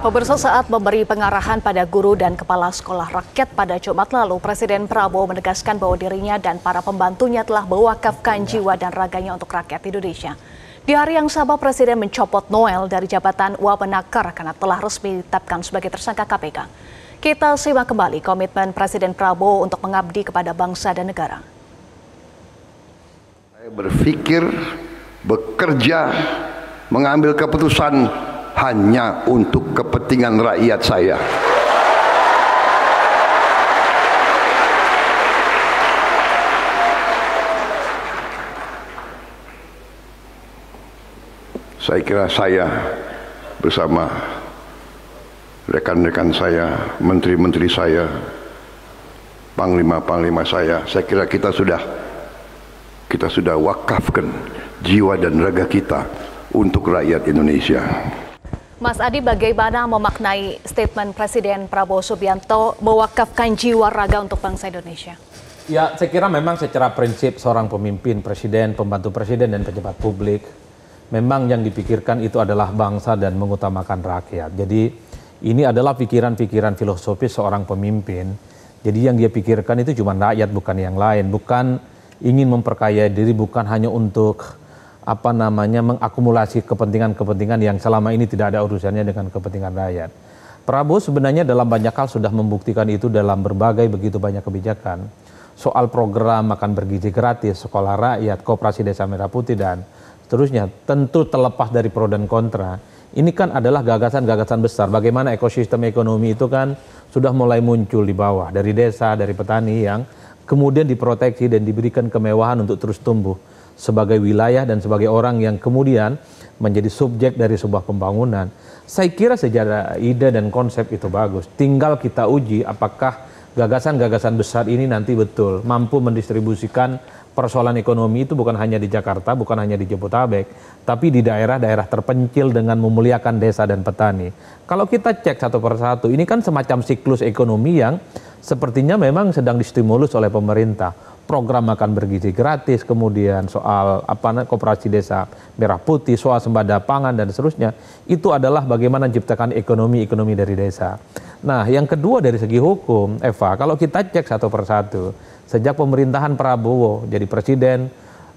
Pemirsa, saat memberi pengarahan pada guru dan kepala sekolah rakyat pada Jumat lalu, Presiden Prabowo menegaskan bahwa dirinya dan para pembantunya telah mewakafkan jiwa dan raganya untuk rakyat Indonesia. Di hari yang sama, Presiden mencopot Noel dari jabatan Wamenakar karena telah resmi ditetapkan sebagai tersangka KPK. Kita simak kembali komitmen Presiden Prabowo untuk mengabdi kepada bangsa dan negara. Saya berpikir, bekerja, mengambil keputusan hanya untuk kepentingan rakyat saya. Saya kira saya bersama rekan-rekan saya, menteri-menteri saya, panglima-panglima saya kira kita sudah wakafkan jiwa dan raga kita untuk rakyat Indonesia. Mas Adi, bagaimana memaknai statement Presiden Prabowo Subianto mewakafkan jiwa raga untuk bangsa Indonesia? Ya, saya kira memang secara prinsip seorang pemimpin, presiden, pembantu presiden, dan pejabat publik, memang yang dipikirkan itu adalah bangsa dan mengutamakan rakyat. Jadi ini adalah pikiran-pikiran filosofis seorang pemimpin. Jadi yang dia pikirkan itu cuma rakyat, bukan yang lain. Bukan ingin memperkaya diri bukan hanya untuk mengakumulasi kepentingan-kepentingan yang selama ini tidak ada urusannya dengan kepentingan rakyat. Prabowo sebenarnya dalam banyak hal sudah membuktikan itu dalam berbagai begitu banyak kebijakan. Soal program makan bergizi gratis, sekolah rakyat, koperasi desa Merah Putih dan seterusnya, tentu terlepas dari pro dan kontra. Ini kan adalah gagasan-gagasan besar. Bagaimana ekosistem ekonomi itu kan sudah mulai muncul di bawah, dari desa, dari petani yang kemudian diproteksi dan diberikan kemewahan untuk terus tumbuh sebagai wilayah dan sebagai orang yang kemudian menjadi subjek dari sebuah pembangunan. Saya kira secara ide dan konsep itu bagus. Tinggal kita uji apakah gagasan-gagasan besar ini nanti betul mampu mendistribusikan persoalan ekonomi itu bukan hanya di Jakarta, bukan hanya di Jabodetabek, tapi di daerah-daerah terpencil dengan memuliakan desa dan petani. Kalau kita cek satu persatu, ini kan semacam siklus ekonomi yang sepertinya memang sedang distimulus oleh pemerintah. Program makan bergizi gratis, kemudian soal koperasi desa Merah Putih, soal sembada pangan dan seterusnya, itu adalah bagaimana menciptakan ekonomi dari desa. Nah, yang kedua dari segi hukum, Eva, kalau kita cek satu persatu, sejak pemerintahan Prabowo jadi presiden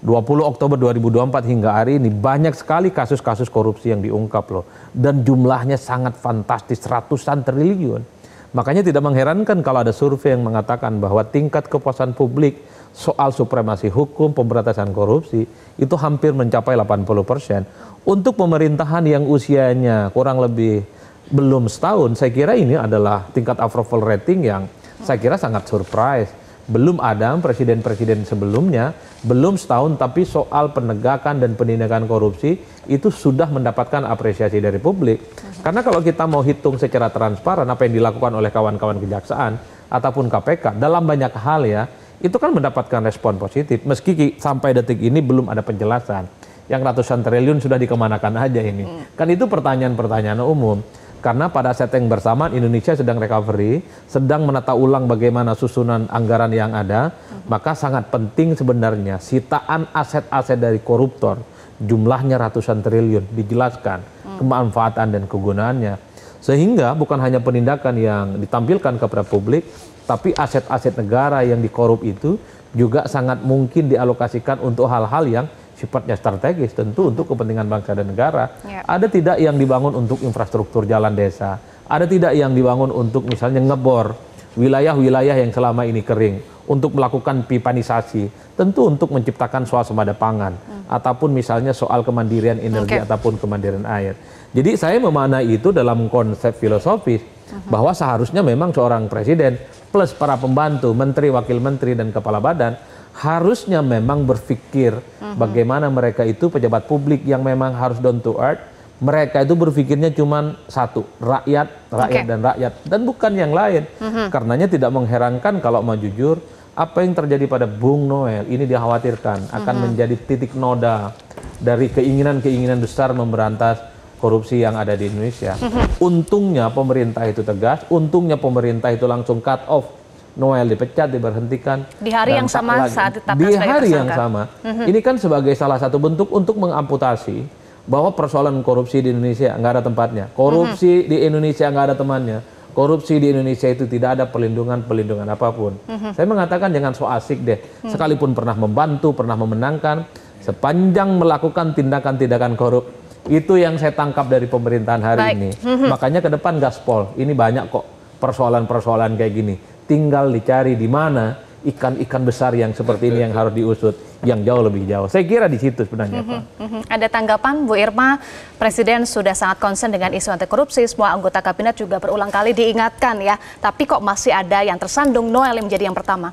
20 Oktober 2024 hingga hari ini banyak sekali kasus-kasus korupsi yang diungkap loh, dan jumlahnya sangat fantastis, ratusan triliun. Makanya tidak mengherankan kalau ada survei yang mengatakan bahwa tingkat kepuasan publik soal supremasi hukum, pemberantasan korupsi itu hampir mencapai 80%. Untuk pemerintahan yang usianya kurang lebih belum setahun, saya kira ini adalah tingkat approval rating yang saya kira sangat surprise. Belum ada presiden-presiden sebelumnya, belum setahun, tapi soal penegakan dan penindakan korupsi itu sudah mendapatkan apresiasi dari publik. Karena kalau kita mau hitung secara transparan apa yang dilakukan oleh kawan-kawan kejaksaan ataupun KPK dalam banyak hal ya, itu kan mendapatkan respon positif. Meski sampai detik ini belum ada penjelasan. Yang ratusan triliun sudah dikemanakan aja ini. Kan itu pertanyaan-pertanyaan umum. Karena pada saat yang bersamaan Indonesia sedang recovery, sedang menata ulang bagaimana susunan anggaran yang ada, maka sangat penting sebenarnya sitaan aset-aset dari koruptor, jumlahnya ratusan triliun, dijelaskan kemanfaatan dan kegunaannya. Sehingga bukan hanya penindakan yang ditampilkan kepada publik, tapi aset-aset negara yang dikorup itu juga sangat mungkin dialokasikan untuk hal-hal yang sifatnya strategis, tentu untuk kepentingan bangsa dan negara. Ada tidak yang dibangun untuk infrastruktur jalan desa, ada tidak yang dibangun untuk misalnya ngebor wilayah-wilayah yang selama ini kering, untuk melakukan pipanisasi, tentu untuk menciptakan swasembada pangan, ataupun misalnya soal kemandirian energi ataupun kemandirian air. Jadi saya memaknai itu dalam konsep filosofis, bahwa seharusnya memang seorang presiden plus para pembantu, menteri, wakil menteri, dan kepala badan harusnya memang berpikir bagaimana mereka itu pejabat publik yang memang harus down to earth. Mereka itu berpikirnya cuma satu, rakyat dan rakyat, dan bukan yang lain. Karenanya tidak mengherankan kalau mau jujur, apa yang terjadi pada Bung Noel ini dikhawatirkan akan menjadi titik noda dari keinginan-keinginan besar memberantas korupsi yang ada di Indonesia. Untungnya pemerintah itu tegas, untungnya pemerintah itu langsung cut off. Noel dipecat, diberhentikan. Di hari yang sama saat ditetapkan sebagai tersangka. Di hari yang sama. Ini kan sebagai salah satu bentuk untuk mengamputasi bahwa persoalan korupsi di Indonesia nggak ada tempatnya. Korupsi di Indonesia nggak ada temannya. Korupsi di Indonesia itu tidak ada perlindungan apapun. Saya mengatakan jangan so asik deh. Sekalipun pernah membantu, pernah memenangkan, sepanjang melakukan tindakan-tindakan korup. Itu yang saya tangkap dari pemerintahan hari ini. Makanya ke depan gaspol. Ini banyak kok persoalan-persoalan kayak gini. Tinggal dicari di mana ikan-ikan besar yang seperti ini yang harus diusut, yang jauh lebih jauh. Saya kira di situ sebenarnya, Pak. Ada tanggapan, Bu Irma, Presiden sudah sangat concern dengan isu anti korupsi, semua anggota kabinet juga berulang kali diingatkan ya, tapi kok masih ada yang tersandung, Noel yang menjadi yang pertama?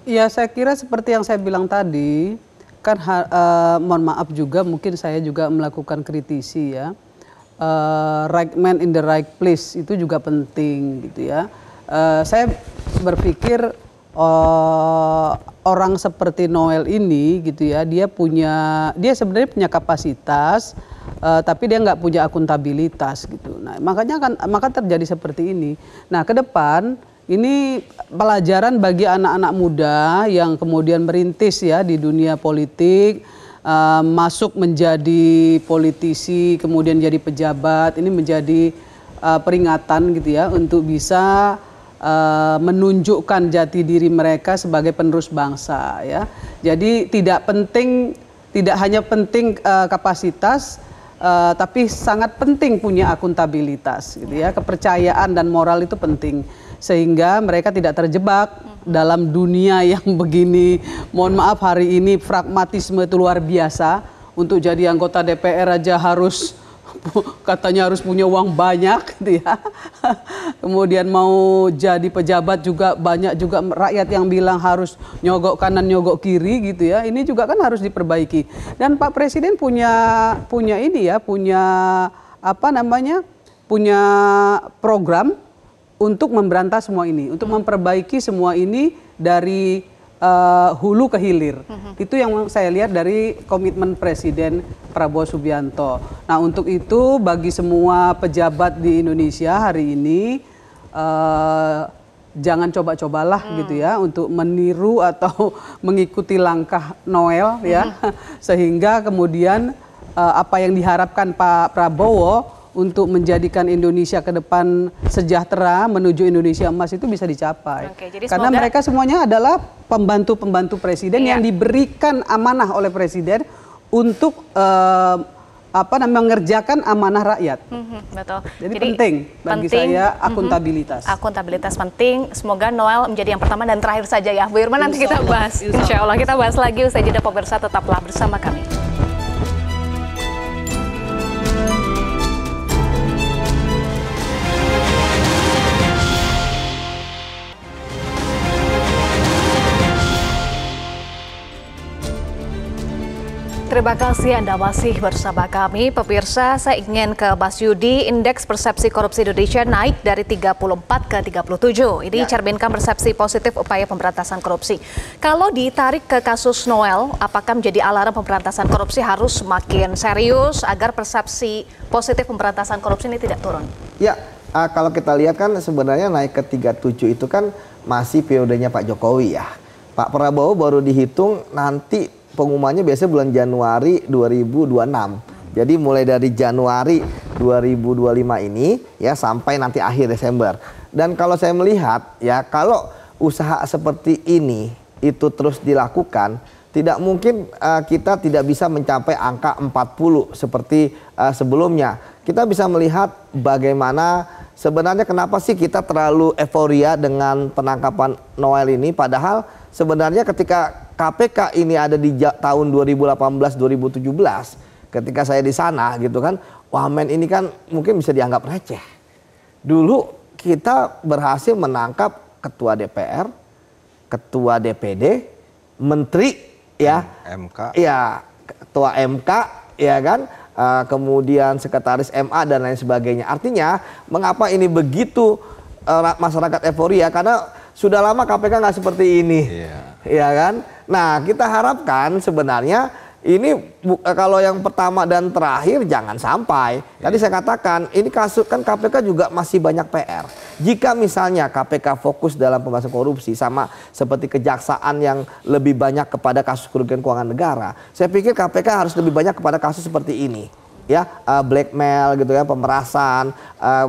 Ya, saya kira seperti yang saya bilang tadi, kan mohon maaf juga, mungkin saya juga melakukan kritisi ya. Right man in the right place itu juga penting gitu ya. Saya berpikir orang seperti Noel ini gitu ya, dia sebenarnya punya kapasitas, tapi dia nggak punya akuntabilitas gitu. Nah, maka terjadi seperti ini. Nah, ke depan ini pelajaran bagi anak-anak muda yang kemudian merintis ya di dunia politik, masuk menjadi politisi, kemudian jadi pejabat. Ini menjadi peringatan gitu ya untuk bisa menunjukkan jati diri mereka sebagai penerus bangsa, ya. Jadi tidak hanya penting kapasitas, tapi sangat penting punya akuntabilitas, gitu ya. Kepercayaan dan moral itu penting sehingga mereka tidak terjebak dalam dunia yang begini. Mohon maaf, hari ini pragmatisme itu luar biasa. Untuk jadi anggota DPR aja harus katanya harus punya uang banyak, gitu ya. Kemudian mau jadi pejabat juga banyak juga rakyat yang bilang harus nyogok kanan nyogok kiri, gitu ya. Ini juga kan harus diperbaiki. Dan Pak Presiden punya ini ya, punya punya program untuk memberantas semua ini, untuk memperbaiki semua ini dari hulu ke hilir. Itu yang saya lihat dari komitmen Presiden Prabowo Subianto. Nah, untuk itu bagi semua pejabat di Indonesia hari ini jangan coba-cobalah gitu ya untuk meniru atau mengikuti langkah Noel ya, sehingga kemudian apa yang diharapkan Pak Prabowo untuk menjadikan Indonesia ke depan sejahtera menuju Indonesia emas itu bisa dicapai. Oke, jadi karena mereka semuanya adalah pembantu-pembantu presiden yang diberikan amanah oleh presiden untuk mengerjakan amanah rakyat. Betul. Jadi penting bagi saya akuntabilitas. Akuntabilitas penting. Semoga Noel menjadi yang pertama dan terakhir saja ya, Bu Irma. Nanti kita bahas. Insya Allah kita bahas lagi usai jeda. Pemirsa tetaplah bersama kami. Terima kasih Anda masih bersama kami. Pemirsa, saya ingin ke Mas Yudi. Indeks persepsi korupsi Indonesia naik dari 34 ke 37. Ini cerminkan persepsi positif upaya pemberantasan korupsi. Kalau ditarik ke kasus Noel, apakah menjadi alarm pemberantasan korupsi harus semakin serius agar persepsi positif pemberantasan korupsi ini tidak turun? Ya, kalau kita lihat kan sebenarnya naik ke 37 itu kan masih periodenya Pak Jokowi ya. Pak Prabowo baru dihitung nanti pengumumannya biasanya bulan Januari 2026. Jadi mulai dari Januari 2025 ini ya sampai nanti akhir Desember. Dan kalau saya melihat ya, kalau usaha seperti ini itu terus dilakukan, tidak mungkin kita tidak bisa mencapai angka 40 seperti sebelumnya. Kita bisa melihat bagaimana sebenarnya kenapa sih kita terlalu euforia dengan penangkapan Noel ini, padahal sebenarnya ketika KPK ini ada di tahun 2018-2017, ketika saya di sana gitu kan, wamen ini kan mungkin bisa dianggap receh. Dulu kita berhasil menangkap ketua DPR, ketua DPD, menteri ya, MK, ya ketua MK ya kan, kemudian sekretaris MA dan lain sebagainya. Artinya mengapa ini begitu masyarakat euforia, karena sudah lama KPK nggak seperti ini, ya kan? Nah, kita harapkan sebenarnya ini kalau yang pertama dan terakhir jangan sampai. Tadi saya katakan ini kasus kan KPK juga masih banyak PR. Jika misalnya KPK fokus dalam pemberantasan korupsi sama seperti kejaksaan yang lebih banyak kepada kasus kerugian keuangan negara, saya pikir KPK harus lebih banyak kepada kasus seperti ini. Ya, blackmail gitu ya, pemerasan,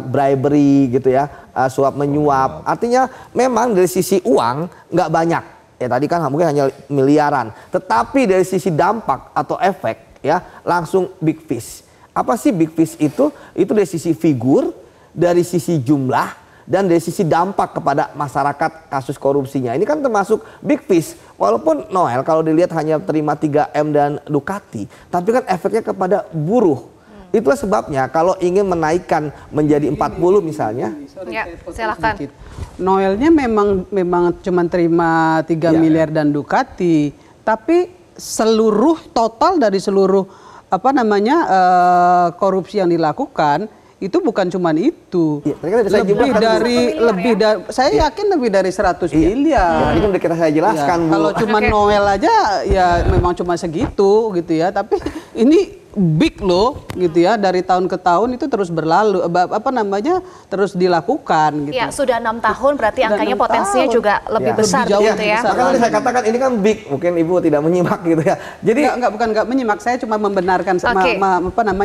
bribery gitu ya, suap menyuap. Artinya memang dari sisi uang nggak banyak. Ya tadi kan mungkin hanya miliaran. Tetapi dari sisi dampak atau efek ya langsung big fish. Apa sih big fish itu? Itu dari sisi figur, dari sisi jumlah, dan dari sisi dampak kepada masyarakat kasus korupsinya. Ini kan termasuk big fish. Walaupun Noel kalau dilihat hanya terima 3M dan Ducati, tapi kan efeknya kepada buruh. Itulah sebabnya kalau ingin menaikkan menjadi 40 misalnya. Ya, silakan. Noelnya memang cuma terima 3 miliar dan Ducati, tapi seluruh total dari seluruh korupsi yang dilakukan itu bukan cuma itu. Lebih dari saya yakin lebih dari 100 miliar. Ini kan udah saya jelaskan, Bu. Kalau cuma Noel aja ya memang cuma segitu gitu ya, tapi ini big loh gitu ya, dari tahun ke tahun itu terus berlalu terus dilakukan gitu. Ya, sudah 6 tahun berarti Sudah angkanya 6 potensinya tahun. juga lebih besar Lebih jauh gitu ya. besar. Makanya saya katakan ini kan big, mungkin Ibu tidak menyimak gitu ya. Jadi bukan nggak menyimak, saya cuma membenarkan Oke.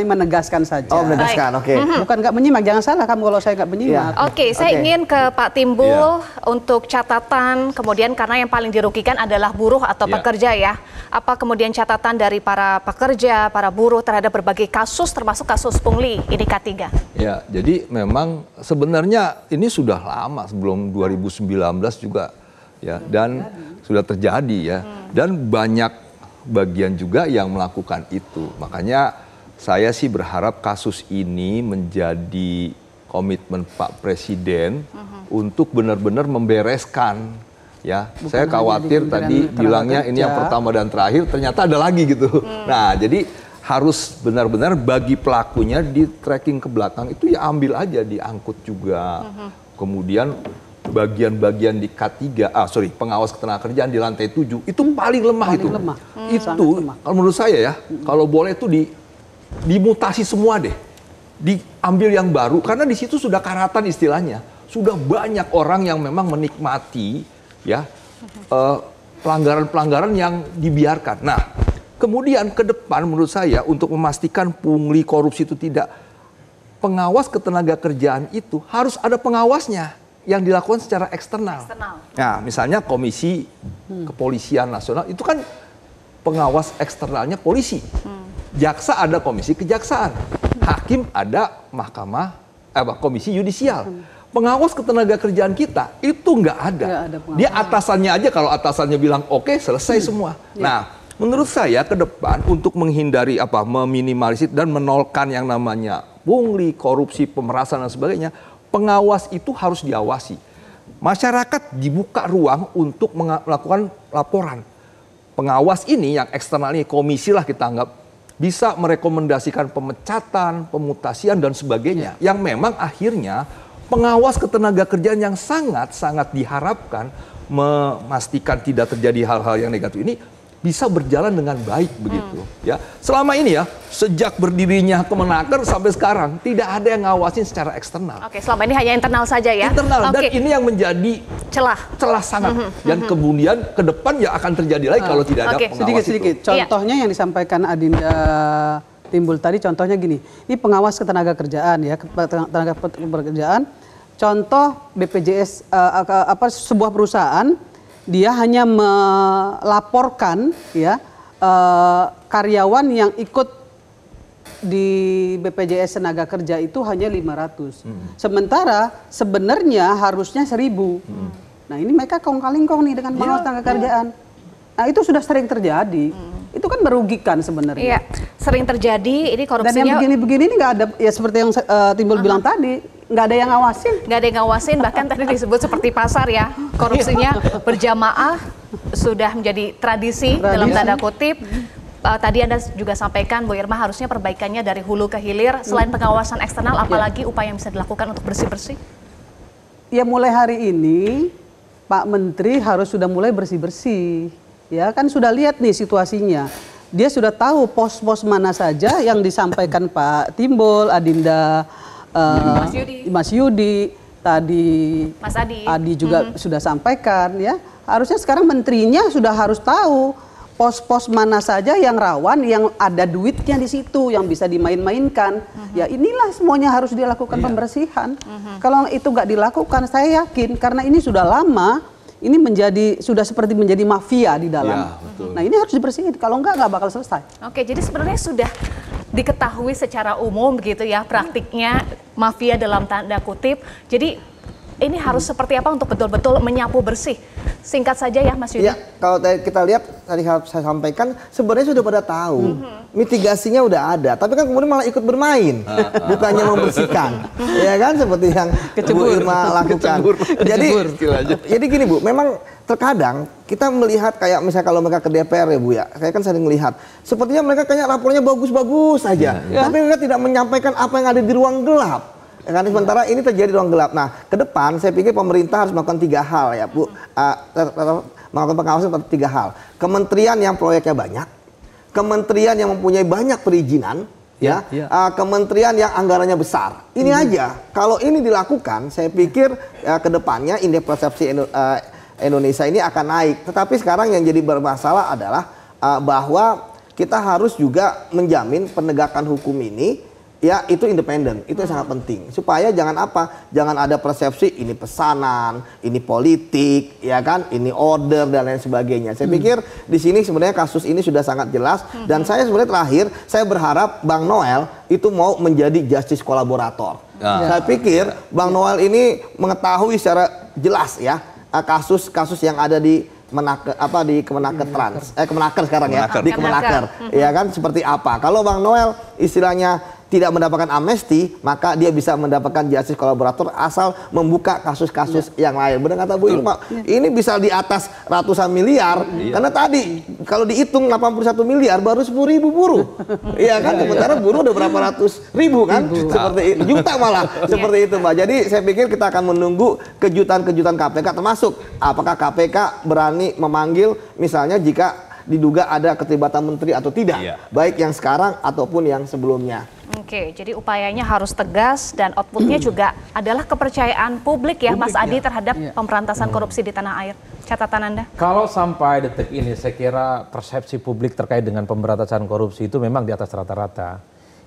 menegaskan saja. oh menegaskan, oke. Bukan nggak menyimak, jangan salah kamu kalau saya nggak menyimak. Oke, saya ingin ke Pak Timbul untuk catatan, kemudian karena yang paling dirugikan adalah buruh atau pekerja ya. Apa kemudian catatan dari para pekerja, para buruh terhadap berbagai kasus termasuk kasus pungli ini K3? Ya, jadi memang sebenarnya ini sudah lama sebelum 2019 juga ya, dan sudah terjadi ya, dan banyak bagian juga yang melakukan itu. Makanya saya sih berharap kasus ini menjadi komitmen Pak Presiden untuk benar-benar membereskan. Ya, saya khawatir tadi bilangnya ini yang pertama dan terakhir, ternyata ada lagi gitu. Nah, jadi harus benar-benar bagi pelakunya di tracking ke belakang itu ya ambil aja, diangkut juga. Kemudian bagian-bagian di K3, pengawas ketenagakerjaan di lantai 7 itu paling lemah itu. Itu kalau menurut saya ya, kalau boleh itu dimutasi semua deh. Diambil yang baru karena di situ sudah karatan istilahnya. Sudah banyak orang yang memang menikmati ya pelanggaran-pelanggaran yang dibiarkan. Nah, kemudian ke depan menurut saya untuk memastikan pungli korupsi itu tidak, pengawas ketenagakerjaan itu harus ada pengawasnya yang dilakukan secara eksternal. Nah, misalnya Komisi Kepolisian Nasional itu kan pengawas eksternalnya polisi. Jaksa ada komisi kejaksaan. Hakim ada komisi yudisial. Pengawas ketenagakerjaan kita itu nggak ada. Dia atasannya aja, kalau atasannya bilang oke, selesai semua. Nah, menurut saya ke depan untuk menghindari meminimalisir dan menolkan yang namanya pungli, korupsi, pemerasan dan sebagainya, pengawas itu harus diawasi. Masyarakat dibuka ruang untuk melakukan laporan. Pengawas ini yang eksternalnya komisi lah kita anggap, bisa merekomendasikan pemecatan, pemutasian dan sebagainya. Yang memang akhirnya pengawas ketenagakerjaan yang sangat-sangat diharapkan memastikan tidak terjadi hal-hal yang negatif ini bisa berjalan dengan baik begitu ya. Selama ini ya, sejak berdirinya Kemenaker sampai sekarang tidak ada yang ngawasin secara eksternal. Oke, selama ini hanya internal saja ya. Internal, dan ini yang menjadi celah sangat. Dan kemudian ke depan ya akan terjadi lagi kalau tidak ada pengawas. Sedikit-sedikit. Contohnya yang disampaikan Adinda Timbul tadi, contohnya gini. Ini pengawas ketenagakerjaan ya, ketenagakerjaan. Contoh BPJS sebuah perusahaan dia hanya melaporkan ya karyawan yang ikut di BPJS tenaga kerja itu hanya 500. Sementara sebenarnya harusnya 1000. Nah, ini mereka kong-kali-kong nih dengan pengawas tenaga kerjaan. Nah, itu sudah sering terjadi. Itu kan merugikan sebenarnya. Iya, sering terjadi. Ini korupsinya. Dan yang begini-begini ini nggak ada, ya seperti yang Timbul bilang tadi, nggak ada yang ngawasin. Nggak ada yang ngawasin, bahkan tadi disebut seperti pasar ya. Korupsinya berjamaah sudah menjadi tradisi dalam tanda kutip. Tadi Anda juga sampaikan, Bu Irma, harusnya perbaikannya dari hulu ke hilir. Selain pengawasan eksternal, apalagi upaya yang bisa dilakukan untuk bersih-bersih? Ya, mulai hari ini Pak Menteri harus sudah mulai bersih-bersih. Ya, kan sudah lihat nih situasinya. Dia sudah tahu pos-pos mana saja yang disampaikan Pak Timbul, Adinda, Mas Yudi, tadi Mas Adi juga sudah sampaikan ya. Harusnya sekarang menterinya sudah harus tahu pos-pos mana saja yang rawan, yang ada duitnya di situ, yang bisa dimain-mainkan. Ya, inilah semuanya harus dilakukan pembersihan. Kalau itu nggak dilakukan, saya yakin karena ini sudah lama, ini sudah seperti menjadi mafia di dalam. Ya, betul. Nah, ini harus dibersihin. Kalau nggak bakal selesai. Oke, jadi sebenarnya sudah diketahui secara umum begitu ya praktiknya mafia dalam tanda kutip. Jadi ini harus seperti apa untuk betul-betul menyapu bersih? Singkat saja ya, Mas Yudi. Ya, kalau kita lihat tadi saya sampaikan sebenarnya sudah pada tahu, mitigasinya udah ada, tapi kan kemudian malah ikut bermain, bukannya membersihkan, ya kan seperti yang Bu Irma lakukan. Jadi gini Bu, memang terkadang kita melihat kayak misalnya kalau mereka ke DPR ya Bu ya, saya kan sering melihat, sepertinya mereka kayak lapornya bagus-bagus saja, tapi mereka tidak menyampaikan apa yang ada di ruang gelap. Kan sementara ini terjadi ruang gelap. Nah, ke depan saya pikir pemerintah harus melakukan 3 hal ya Bu, melakukan pengawasan pada 3 hal. Kementerian yang proyeknya banyak, kementerian yang mempunyai banyak perizinan, kementerian yang anggarannya besar. Ini aja, kalau ini dilakukan, saya pikir ke depannya indeks persepsi Indonesia ini akan naik. Tetapi sekarang yang jadi bermasalah adalah bahwa kita harus juga menjamin penegakan hukum ini ya itu independen. Itu yang sangat penting. Supaya jangan ada persepsi ini pesanan, ini politik, ya kan, ini order dan lain sebagainya. Saya pikir di sini sebenarnya kasus ini sudah sangat jelas dan saya sebenarnya terakhir saya berharap Bang Noel itu mau menjadi justice kolaborator. Saya pikir Bang Noel ini mengetahui secara jelas ya kasus-kasus yang ada di Kemenaker sekarang ya, di Kemenaker, ya kan, seperti apa. Kalau Bang Noel istilahnya tidak mendapatkan amnesti, maka dia bisa mendapatkan justice kolaborator asal membuka kasus-kasus yang lain. Benar kata Bu Irma, ini bisa di atas ratusan miliar, karena tadi kalau dihitung 81 miliar baru 10.000 buruh, iya kan, sementara buruh udah berapa ratus ribu kan, seperti itu, juta malah, seperti itu Mbak. Jadi saya pikir kita akan menunggu kejutan-kejutan KPK, termasuk apakah KPK berani memanggil misalnya jika diduga ada keterlibatan menteri atau tidak, baik yang sekarang ataupun yang sebelumnya. Oke, jadi upayanya harus tegas dan outputnya juga adalah kepercayaan publik ya, Mas Adi, terhadap pemberantasan korupsi di tanah air. Catatan Anda? Kalau sampai detik ini, saya kira persepsi publik terkait dengan pemberantasan korupsi itu memang di atas rata-rata.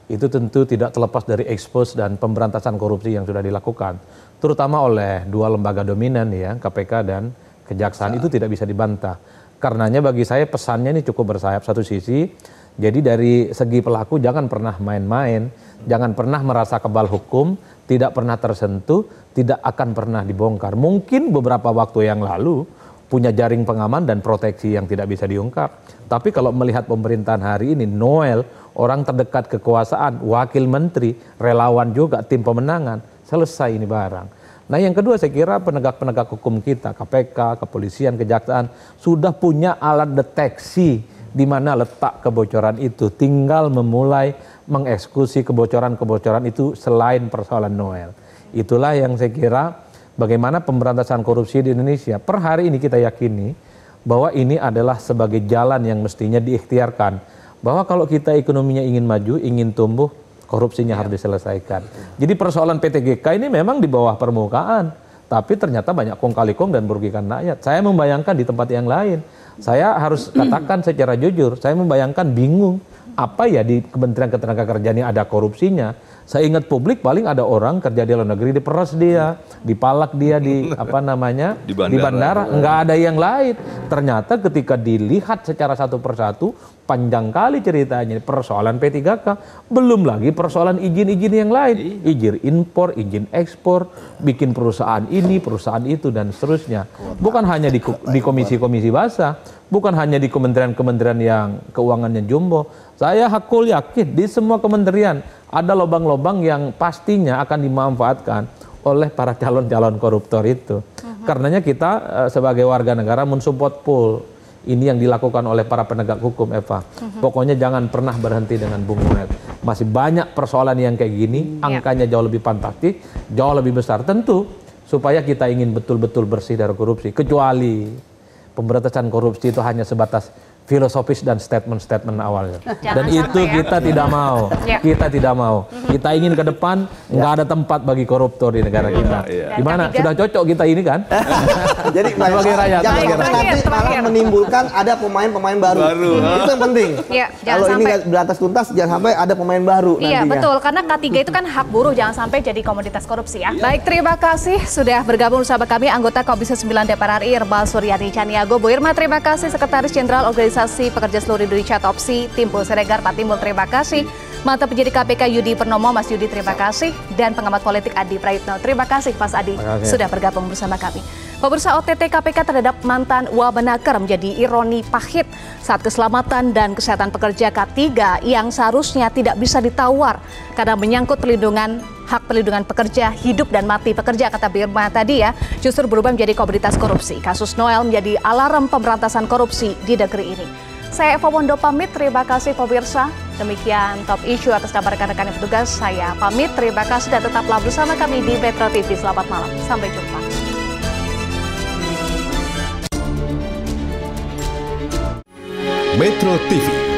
Itu tentu tidak terlepas dari ekspos dan pemberantasan korupsi yang sudah dilakukan, terutama oleh dua lembaga dominan ya, KPK dan Kejaksaan. Itu tidak bisa dibantah. Karenanya bagi saya pesannya ini cukup bersayap. Satu sisi, jadi dari segi pelaku jangan pernah main-main, jangan pernah merasa kebal hukum, tidak pernah tersentuh, tidak akan pernah dibongkar. Mungkin beberapa waktu yang lalu punya jaring pengaman dan proteksi yang tidak bisa diungkap. Tapi kalau melihat pemerintahan hari ini, Noel, orang terdekat kekuasaan, wakil menteri, relawan juga, tim pemenangan, selesai ini barang. Nah yang kedua saya kira penegak-penegak hukum kita, KPK, kepolisian, kejaksaan, sudah punya alat deteksi di mana letak kebocoran itu. Tinggal memulai mengeksekusi kebocoran-kebocoran itu selain persoalan Noel. Itulah yang saya kira bagaimana pemberantasan korupsi di Indonesia. Per hari ini kita yakini bahwa ini adalah sebagai jalan yang mestinya diikhtiarkan. Bahwa kalau kita ekonominya ingin maju, ingin tumbuh, korupsinya harus diselesaikan. Jadi persoalan PTGK ini memang di bawah permukaan, tapi ternyata banyak kong kali kong dan merugikan rakyat. Saya membayangkan di tempat yang lain. Saya harus katakan secara jujur, saya membayangkan bingung apa ya di Kementerian Ketenagakerjaan ini ada korupsinya. Saya ingat publik paling ada orang kerja di luar negeri diperas dia, dipalak dia di di bandara, nggak ada yang lain. Ternyata ketika dilihat secara satu persatu, panjang kali ceritanya, persoalan P3K, belum lagi persoalan izin-izin yang lain, izin impor, izin ekspor, bikin perusahaan ini, perusahaan itu dan seterusnya. Bukan hanya di komisi-komisi basah, bukan hanya di kementerian-kementerian yang keuangannya jumbo. Saya hakul yakin di semua kementerian ada lubang-lubang yang pastinya akan dimanfaatkan oleh para calon-calon koruptor itu. Karenanya kita sebagai warga negara mensupport full ini yang dilakukan oleh para penegak hukum, Eva. Pokoknya jangan pernah berhenti dengan Bung Noel. Masih banyak persoalan yang kayak gini, angkanya jauh lebih fantastis, jauh lebih besar. Tentu supaya kita ingin betul-betul bersih dari korupsi. Kecuali pemberantasan korupsi itu hanya sebatas filosofis dan statement-statement awalnya. Dan itu kita tidak mau. Kita tidak mau. Kita ingin ke depan nggak ada tempat bagi koruptor di negara kita. Gimana? Sudah cocok kita ini kan? Jadi sebagai rakyat. Jangan nanti malah menimbulkan ada pemain-pemain baru. Itu yang penting. Kalau ini nggak beratas tuntas, jangan sampai ada pemain baru. Iya betul, karena K3 itu kan hak buruh, jangan sampai jadi komoditas korupsi ya. Baik, terima kasih sudah bergabung bersama kami anggota Komisi 9 DPR RI Irbal Suryani Caniago. Bu Irma, terima kasih. Sekretaris Jenderal Organisasi Pekerja Seluruh Indonesia Topsi, Timbul Siregar, Pak Timbul, terima kasih. Mantan penyidik KPK Yudi Purnomo, Mas Yudi, terima kasih. Dan pengamat politik Adi Praitno, terima kasih Mas Adi sudah bergabung bersama kami. Pemirsa, OTT KPK terhadap mantan Wamenaker menjadi ironi pahit saat keselamatan dan kesehatan pekerja K3 yang seharusnya tidak bisa ditawar karena menyangkut hak perlindungan pekerja, hidup dan mati pekerja, kata Birma tadi ya, justru berubah menjadi komoditas korupsi. Kasus Noel menjadi alarm pemberantasan korupsi di negeri ini. Saya Eva Wondo pamit, terima kasih pemirsa. Demikian Top Issue atas nama rekan-rekan yang bertugas. Saya pamit, terima kasih dan tetaplah bersama kami di Metro TV. Selamat malam, sampai jumpa. Metro TV.